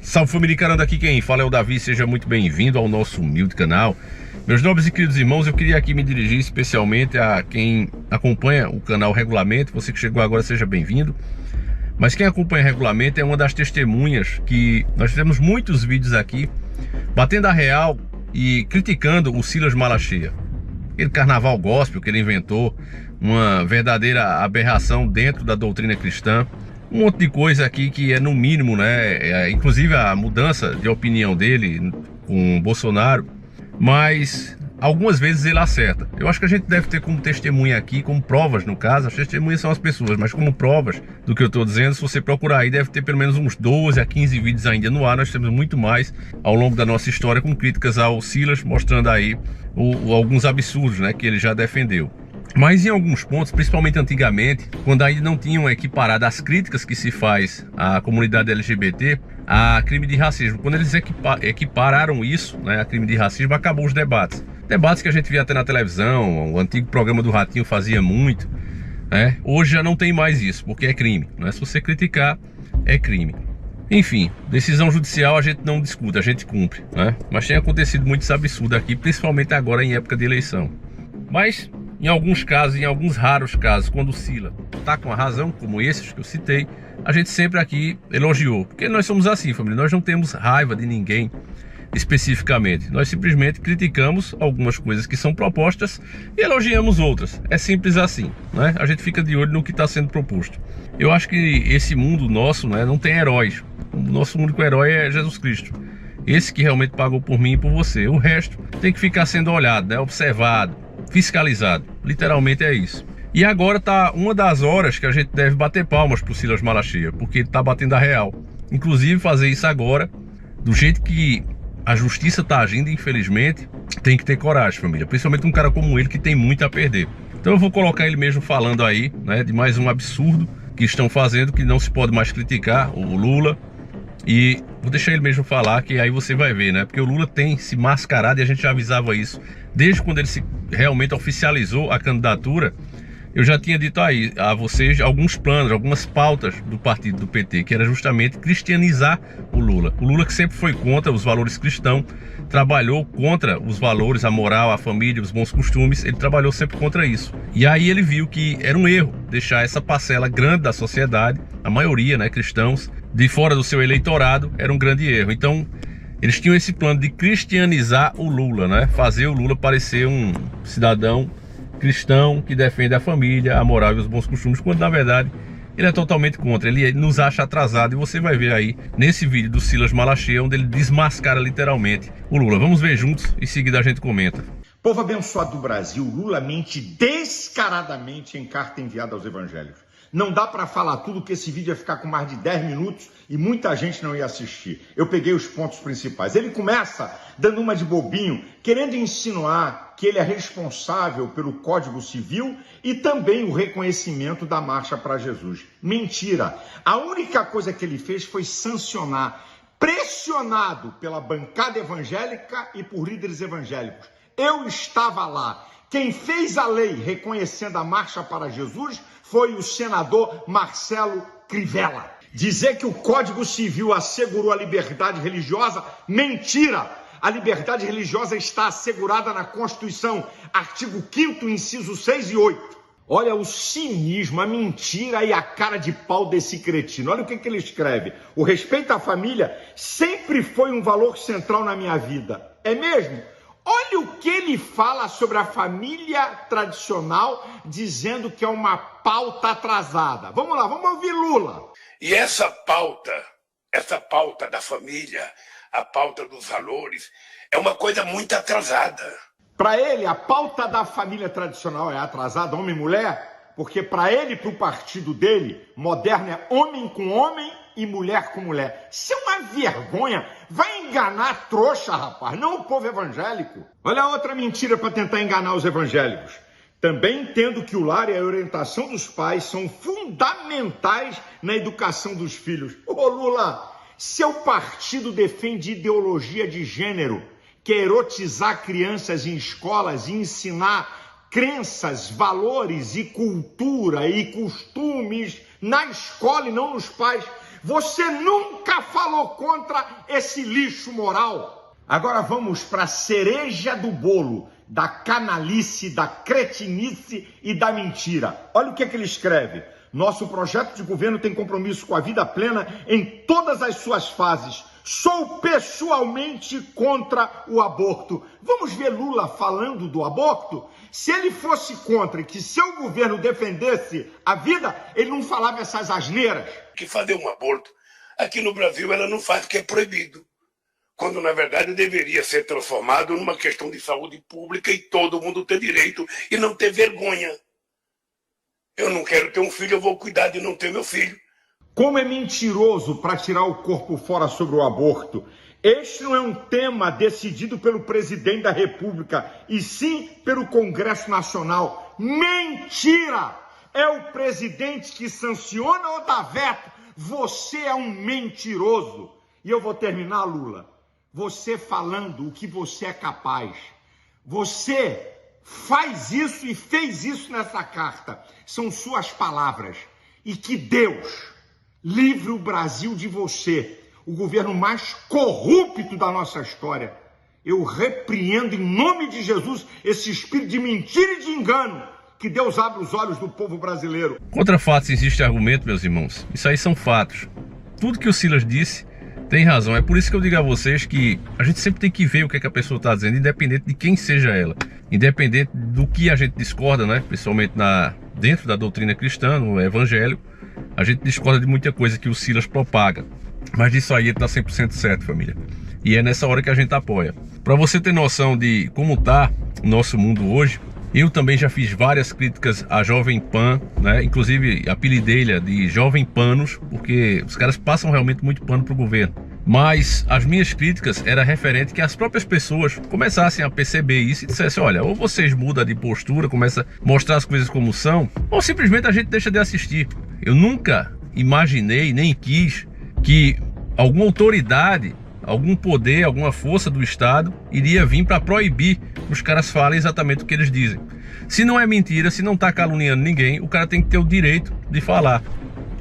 Salve família Caranda, aqui quem fala é o Davi, seja muito bem-vindo ao nosso humilde canal. Meus nobres e queridos irmãos, eu queria aqui me dirigir especialmente a quem acompanha o canal regularmente. Você que chegou agora, seja bem-vindo. Mas quem acompanha regularmente é uma das testemunhas que nós fizemos muitos vídeos aqui, batendo a real e criticando o Silas Malacheia. Aquele carnaval gospel que ele inventou, uma verdadeira aberração dentro da doutrina cristã. Um monte de coisa aqui que é no mínimo, né? Inclusive a mudança de opinião dele com o Bolsonaro. Mas algumas vezes ele acerta. Eu acho que a gente deve ter como testemunha aqui, como provas no caso. As testemunhas são as pessoas, mas como provas do que eu estou dizendo, se você procurar aí, deve ter pelo menos uns 12 a 15 vídeos ainda no ar. Nós temos muito mais ao longo da nossa história com críticas ao Silas, mostrando aí alguns absurdos, né, que ele já defendeu. Mas em alguns pontos, principalmente antigamente, quando ainda não tinham equiparado as críticas que se faz à comunidade LGBT a crime de racismo, quando eles equipararam isso, né, a crime de racismo, acabou os debates. Debates que a gente via até na televisão, o antigo programa do Ratinho fazia muito, né? Hoje já não tem mais isso, porque é crime, né? Se você criticar, é crime. Enfim, decisão judicial a gente não discute, a gente cumpre, né? Mas tem acontecido muitos absurdos aqui, principalmente agora em época de eleição. Mas em alguns casos, em alguns raros casos, quando o Silas está com a razão, como esses que eu citei, a gente sempre aqui elogiou. Porque nós somos assim, família, nós não temos raiva de ninguém especificamente. Nós simplesmente criticamos algumas coisas que são propostas e elogiamos outras. É simples assim, né? A gente fica de olho no que está sendo proposto. Eu acho que esse mundo nosso, né, não tem heróis. O nosso único herói é Jesus Cristo. Esse que realmente pagou por mim e por você. O resto tem que ficar sendo olhado, né, observado, fiscalizado, literalmente é isso. E agora tá uma das horas que a gente deve bater palmas pro Silas Malacheia, porque ele tá batendo a real. Inclusive fazer isso agora, do jeito que a justiça tá agindo, infelizmente, tem que ter coragem, família. Principalmente um cara como ele que tem muito a perder. Então eu vou colocar ele mesmo falando aí, né, de mais um absurdo que estão fazendo, que não se pode mais criticar, o Lula. E vou deixar ele mesmo falar, que aí você vai ver, né? Porque o Lula tem se mascarado e a gente já avisava isso. Desde quando ele realmente oficializou a candidatura, eu já tinha dito aí a vocês alguns planos, algumas pautas do partido do PT, que era justamente cristianizar o Lula. O Lula, que sempre foi contra os valores cristãos, trabalhou contra os valores, a moral, a família, os bons costumes, ele trabalhou sempre contra isso. E aí ele viu que era um erro deixar essa parcela grande da sociedade, a maioria, né, cristãos, de fora do seu eleitorado, era um grande erro. Então eles tinham esse plano de cristianizar o Lula, né? Fazer o Lula parecer um cidadão cristão que defende a família, a moral e os bons costumes, quando na verdade ele é totalmente contra. Ele nos acha atrasado, e você vai ver aí nesse vídeo do Silas Malacheia, onde ele desmascara literalmente o Lula. Vamos ver juntos e em seguida a gente comenta. Povo abençoado do Brasil, Lula mente descaradamente em carta enviada aos evangélicos. Não dá para falar tudo, que esse vídeo ia ficar com mais de 10 minutos e muita gente não ia assistir. Eu peguei os pontos principais. Ele começa dando uma de bobinho, querendo insinuar que ele é responsável pelo Código Civil e também o reconhecimento da Marcha para Jesus. Mentira! A única coisa que ele fez foi sancionar, pressionado pela bancada evangélica e por líderes evangélicos. Eu estava lá. Quem fez a lei reconhecendo a Marcha para Jesus foi o senador Marcelo Crivella. Dizer que o Código Civil assegurou a liberdade religiosa, mentira! A liberdade religiosa está assegurada na Constituição, artigo 5º, inciso 6 e 8. Olha o cinismo, a mentira e a cara de pau desse cretino. Olha o que ele escreve. O respeito à família sempre foi um valor central na minha vida. É mesmo? Olha o que ele fala sobre a família tradicional, dizendo que é uma pauta atrasada. Vamos lá, vamos ouvir Lula. E essa pauta da família, a pauta dos valores, é uma coisa muito atrasada. Para ele, a pauta da família tradicional é atrasada, homem e mulher, porque para ele e para o partido dele, moderno é homem com homem e mulher com mulher. Isso é uma vergonha. Vai enganar a trouxa, rapaz, não o povo evangélico. Olha a outra mentira para tentar enganar os evangélicos. Também entendo que o lar e a orientação dos pais são fundamentais na educação dos filhos. Ô Lula, seu partido defende ideologia de gênero, que é erotizar crianças em escolas e ensinar crenças, valores e cultura e costumes na escola e não nos pais. Você nunca falou contra esse lixo moral. Agora vamos para a cereja do bolo da canalice, da cretinice e da mentira. Olha o que ele escreve. Nosso projeto de governo tem compromisso com a vida plena em todas as suas fases. Sou pessoalmente contra o aborto. Vamos ver Lula falando do aborto? Se ele fosse contra e que seu governo defendesse a vida, ele não falava essas asneiras. Que fazer um aborto, aqui no Brasil ela não faz porque é proibido. Quando na verdade deveria ser transformado numa questão de saúde pública e todo mundo ter direito e não ter vergonha. Eu não quero ter um filho, eu vou cuidar de não ter meu filho. Como é mentiroso para tirar o corpo fora sobre o aborto. Este não é um tema decidido pelo presidente da República, e sim pelo Congresso Nacional. Mentira! É o presidente que sanciona ou dá veto. Você é um mentiroso. E eu vou terminar, Lula. Você falando o que você é capaz. Você faz isso e fez isso nessa carta. São suas palavras. E que Deus livre o Brasil de você, o governo mais corrupto da nossa história. Eu repreendo em nome de Jesus esse espírito de mentira e de engano. Que Deus abra os olhos do povo brasileiro. Contra fatos existe argumento, meus irmãos. Isso aí são fatos. Tudo que o Silas disse tem razão. É por isso que eu digo a vocês que a gente sempre tem que ver o que, é que a pessoa está dizendo, independente de quem seja ela. Independente do que a gente discorda, né? Principalmente dentro da doutrina cristã, no evangelho. A gente discorda de muita coisa que o Silas propaga. Mas disso aí ele está 100% certo, família. E é nessa hora que a gente apoia. Para você ter noção de como está o nosso mundo hoje, eu também já fiz várias críticas à Jovem Pan, né? Inclusive apelidei-lhe de Jovem Panos, porque os caras passam realmente muito pano para o governo. Mas as minhas críticas eram referentes que as próprias pessoas começassem a perceber isso e dissessem, olha, ou vocês mudam de postura, começam a mostrar as coisas como são, ou simplesmente a gente deixa de assistir. Eu nunca imaginei, nem quis, que alguma autoridade, algum poder, alguma força do Estado iria vir para proibir que os caras falem exatamente o que eles dizem. Se não é mentira, se não está caluniando ninguém, o cara tem que ter o direito de falar.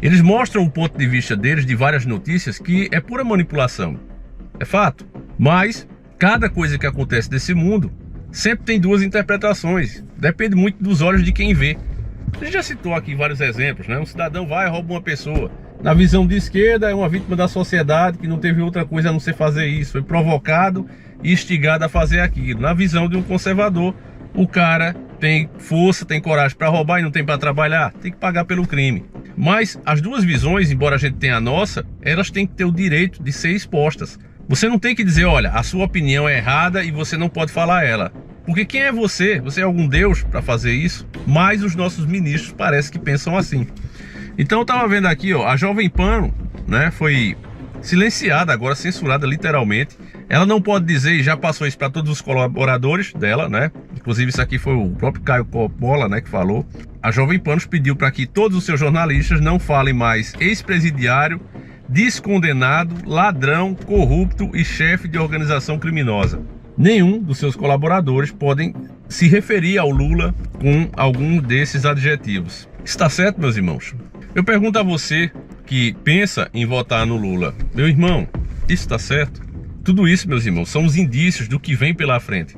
Eles mostram o ponto de vista deles de várias notícias que é pura manipulação. É fato. Mas cada coisa que acontece nesse mundo sempre tem duas interpretações. Depende muito dos olhos de quem vê. A gente já citou aqui vários exemplos, né? Um cidadão vai e rouba uma pessoa. Na visão de esquerda é uma vítima da sociedade que não teve outra coisa a não ser fazer isso. Foi provocado e instigado a fazer aquilo. Na visão de um conservador, o cara tem força, tem coragem para roubar e não tem para trabalhar. Tem que pagar pelo crime. Mas as duas visões, embora a gente tenha a nossa, elas têm que ter o direito de ser expostas. Você não tem que dizer, olha, a sua opinião é errada e você não pode falar ela. Porque quem é você? Você é algum Deus para fazer isso? Mas os nossos ministros parece que pensam assim. Então eu estava vendo aqui, ó, a Jovem Pan, né, foi silenciada agora, censurada literalmente. Ela não pode dizer, e já passou isso para todos os colaboradores dela, né? Inclusive isso aqui foi o próprio Caio Coppola, né, que falou. A Jovem Pan pediu para que todos os seus jornalistas não falem mais ex-presidiário, descondenado, ladrão, corrupto e chefe de organização criminosa. Nenhum dos seus colaboradores podem se referir ao Lula com algum desses adjetivos. Está certo, meus irmãos? Eu pergunto a você que pensa em votar no Lula, meu irmão, isso está certo? Tudo isso, meus irmãos, são os indícios do que vem pela frente.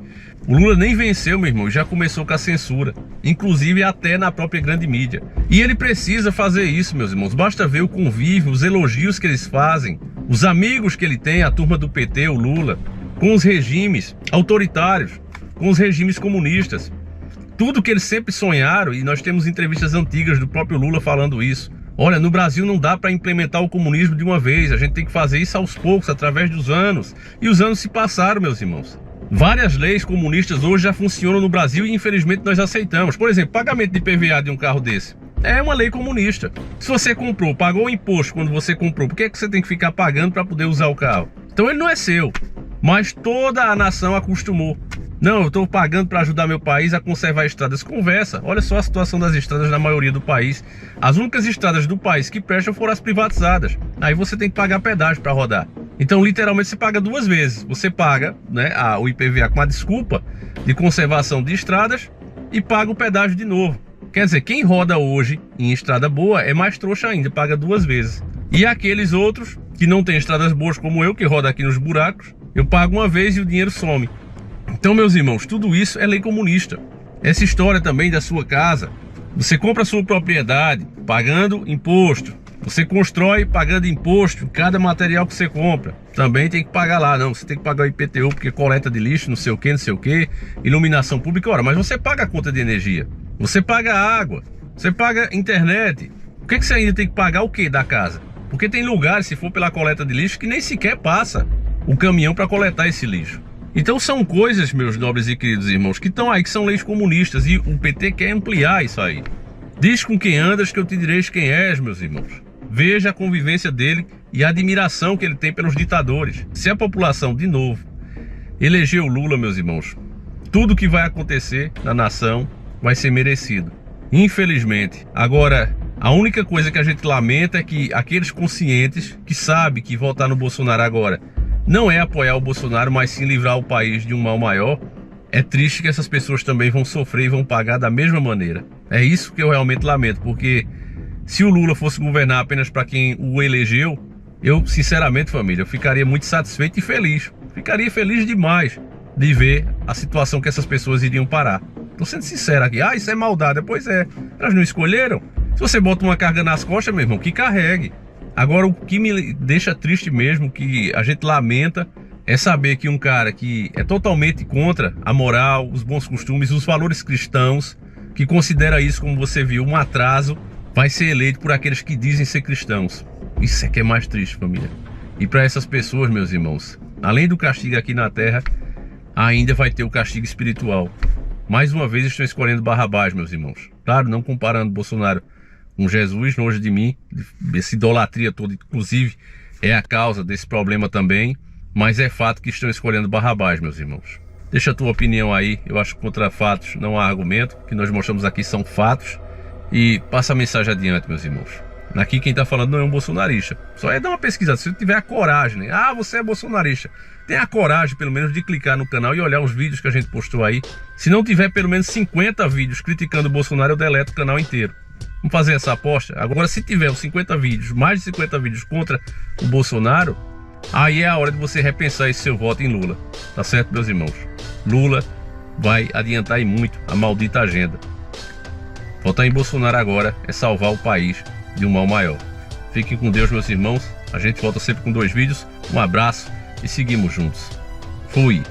O Lula nem venceu, meu irmão, já começou com a censura, inclusive até na própria grande mídia. E ele precisa fazer isso, meus irmãos. Basta ver o convívio, os elogios que eles fazem, os amigos que ele tem, a turma do PT, o Lula, com os regimes autoritários, com os regimes comunistas. Tudo que eles sempre sonharam, e nós temos entrevistas antigas do próprio Lula falando isso. Olha, no Brasil não dá para implementar o comunismo de uma vez, a gente tem que fazer isso aos poucos, através dos anos. E os anos se passaram, meus irmãos. Várias leis comunistas hoje já funcionam no Brasil e infelizmente nós aceitamos. Por exemplo, pagamento de IPVA de um carro desse. É uma lei comunista. Se você comprou, pagou o imposto quando você comprou, por que é que você tem que ficar pagando para poder usar o carro? Então ele não é seu, mas toda a nação acostumou. Não, eu estou pagando para ajudar meu país a conservar estradas. Conversa, olha só a situação das estradas na maioria do país. As únicas estradas do país que prestam foram as privatizadas. Aí você tem que pagar pedágio para rodar. Então literalmente você paga duas vezes. Você paga, né, o IPVA com a desculpa de conservação de estradas e paga o pedágio de novo. Quer dizer, quem roda hoje em estrada boa é mais trouxa ainda, paga duas vezes. E aqueles outros que não têm estradas boas como eu, que roda aqui nos buracos, eu pago uma vez e o dinheiro some. Então, meus irmãos, tudo isso é lei comunista. Essa história também da sua casa, você compra a sua propriedade pagando imposto, você constrói pagando imposto em cada material que você compra, também tem que pagar lá. Não, você tem que pagar o IPTU porque coleta de lixo, não sei o que, iluminação pública. Ora, mas você paga a conta de energia, você paga a água, você paga internet. Por que você ainda tem que pagar o que da casa? Porque tem lugares, se for pela coleta de lixo, que nem sequer passa o caminhão para coletar esse lixo. Então são coisas, meus nobres e queridos irmãos, que estão aí, que são leis comunistas, e o PT quer ampliar isso aí. Diz com quem andas que eu te direi quem és, meus irmãos. Veja a convivência dele e a admiração que ele tem pelos ditadores. Se a população, de novo, elegeu Lula, meus irmãos, tudo que vai acontecer na nação vai ser merecido. Infelizmente. Agora, a única coisa que a gente lamenta é que aqueles conscientes que sabem que votar no Bolsonaro agora não é apoiar o Bolsonaro, mas sim livrar o país de um mal maior. É triste que essas pessoas também vão sofrer e vão pagar da mesma maneira. É isso que eu realmente lamento, porque se o Lula fosse governar apenas para quem o elegeu, eu, sinceramente, família, eu ficaria muito satisfeito e feliz. Ficaria feliz demais de ver a situação que essas pessoas iriam parar. Tô sendo sincero aqui. Ah, isso é maldade. Pois é, elas não escolheram. Se você bota uma carga nas costas, meu irmão, que carregue. Agora, o que me deixa triste mesmo, que a gente lamenta, é saber que um cara que é totalmente contra a moral, os bons costumes, os valores cristãos, que considera isso, como você viu, um atraso, vai ser eleito por aqueles que dizem ser cristãos. Isso é que é mais triste, família. E para essas pessoas, meus irmãos, além do castigo aqui na terra, ainda vai ter o castigo espiritual. Mais uma vez estão escolhendo Barrabás, meus irmãos. Claro, não comparando Bolsonaro com Jesus, longe de mim, essa idolatria toda, inclusive, é a causa desse problema também, mas é fato que estão escolhendo Barrabás, meus irmãos. Deixa a tua opinião aí, eu acho que contra fatos não há argumento, o que nós mostramos aqui são fatos, e passa a mensagem adiante, meus irmãos. Aqui quem está falando não é um bolsonarista, só é dar uma pesquisada, se você tiver a coragem, né? Ah, você é bolsonarista, tenha a coragem pelo menos de clicar no canal e olhar os vídeos que a gente postou aí. Se não tiver pelo menos 50 vídeos criticando o Bolsonaro, eu deleto o canal inteiro. Vamos fazer essa aposta? Agora, se tiver os 50 vídeos, mais de 50 vídeos contra o Bolsonaro, aí é a hora de você repensar esse seu voto em Lula. Tá certo, meus irmãos? Lula vai adiantar e muito a maldita agenda. Votar em Bolsonaro agora é salvar o país de um mal maior. Fiquem com Deus, meus irmãos. A gente volta sempre com 2 vídeos. Um abraço e seguimos juntos. Fui!